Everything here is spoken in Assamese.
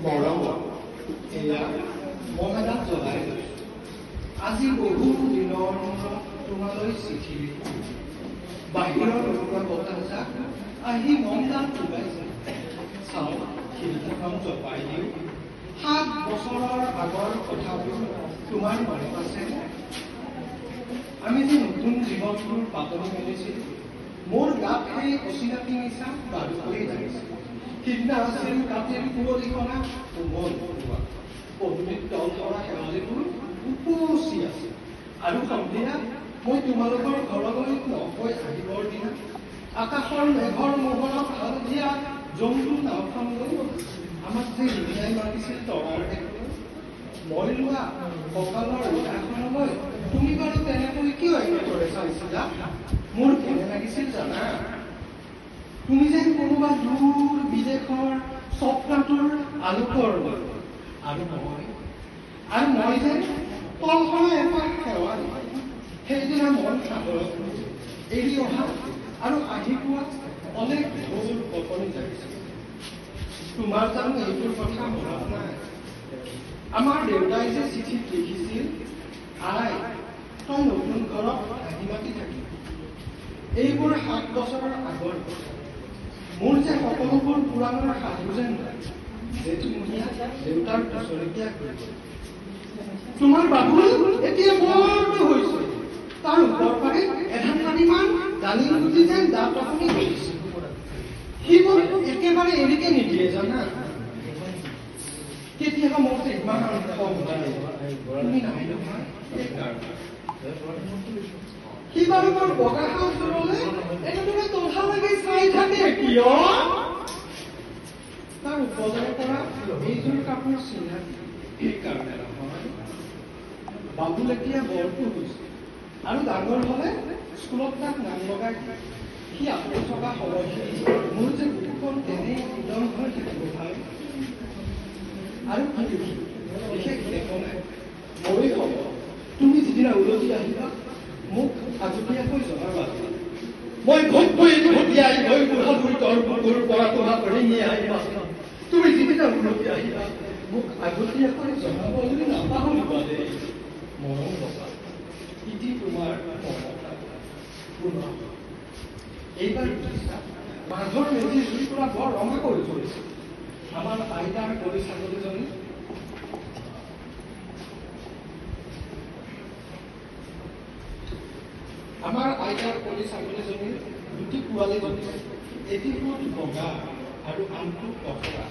মৰম এয়া মহাদাত জ্বলাই লৈছো। আজি বহু দিনৰ মূৰত তোমালৈ চিঠি লিখো। বাহিৰৰ পৰা বতাহজাক আহি মনদাত ডুবাইছে। চাওঁ খিৰিকীখন জপাই দিওঁ। 7 বছৰৰ আগৰ কথাবোৰ তোমাৰ মনত আছে? আমি যে নতুন জীৱনটোৰ পাতনি মেলিছিলোঁ। মোৰ গাত সেই অচিনাকি নিচা বাৰু হৈ লাগিছিল। সিদিনা আছিল কাতিৰ পুৰলিখনা কোমল পৰুৱা। পদূলিত তল পৰা শেৱালিবোৰ উপচি আছিল। আৰু সন্ধিয়া মই তোমালোকৰ ঘৰলৈ নকৈ আহিবৰ দিনা আকাশৰ মেঘৰ মোহৰত হালধীয়া জন্তু নাওখন লৈ আমাক যে ৰিঙিয়াই মাতিছিল তৰাৰ দেশলৈ। মই লোৱা কঁকালৰ ৰিহাখনলৈ তুমি বাৰু তেনেকৈ কিয় এনেদৰে চাইছিলা? মোৰ কেনে লাগিছিল জানা? তুমি যেন কোনোবা দূৰ বিদেশৰ স্বপ্নটোৰ আলোকৰ আৰু মই যেন তলখনৰ এপাক শেৱালি। সেইদিনা মন সাগৰত এৰি অহা আৰু আহি পোৱা অনেক ঢৌৰ কঁপনি জাগিছিল। তোমাৰ জানো এইবোৰ কথা মনত নাই? আমাৰ দেউতাই যে চিঠিত লিখিছিল, আই তই নতুন ঘৰত আহি মাতি থাকিবি। এইবোৰ 7 বছৰৰ আগৰ কথা। মোৰ যে সকলোবোৰ পুৰাণৰ সাধু যেন জেঠমহীয়া দেউতাৰ বছৰেকীয়া কৰিব। তোমাৰ বাবু এতিয়া বৰটো হৈছে। তাৰ ওপৰ পাৰি এধানমান ডালিম গুটি যেন দাঁত আপুনি কৰিছে। সিবোৰ একেবাৰে এৰিকে নিদিয়ে জানা। কেতিয়াবা মোৰ যে ইমান তুমি নাই নহয়। সি বাৰু মোৰ বগা সাজযোৰলৈ এনেদৰে তথা লাগি চাই থাকে কিয়? তাৰ উপজৰ পৰা এইযোৰ কাপোৰ চিনাকি সেইকাৰণে নহয়। বাবুল এতিয়া বৰটো হৈছে আৰু ডাঙৰ হলে স্কুলত তাক নাম লগাই দিয়ে। সি আঁতৰি থকা সময়খিনি মোৰ যে বুকুখন তেনেই উদম হৈ থাকিব ভাল। আৰু বিশেষ একো নাই। মই হ'ব তুমি যিদিনা উলটি আহিবা মোক আগতীয়াকৈ জনাবা। মই ভটিয়াই গৈ বুঢ়াবুঢ়ীৰ বুকুৰ পৰা তোমাক ৰিঙি আহিবা। তুমি যিদিনা উলটি আহিবা মোক আগতীয়াকৈ জনাব বুলি নাপাহৰিবা দেই। মৰম বছা ইটি তোমাৰ এইবাৰ মাঘৰ মেজি জুই পৰা বৰ ৰঙা কৰি পৰিছে। আমাৰ আইতাৰ কলি ছাগলীজনী দুটি পোৱালি জন্ম। এটি ফুট বগা আৰু আনটো পথৰা।